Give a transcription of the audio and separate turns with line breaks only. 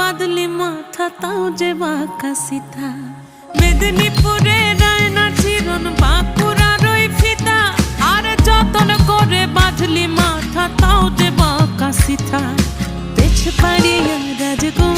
বাদলি মাথা তাও যে বাঁকা সিথা মেদিনীপুরে রায়না চিরন বাঁকুড়ার ওই ফিতা আর যতন করে বাঁধলি মাথা তাও যে বাঁকা সিথা পেছ পাড়িয়া রাজগো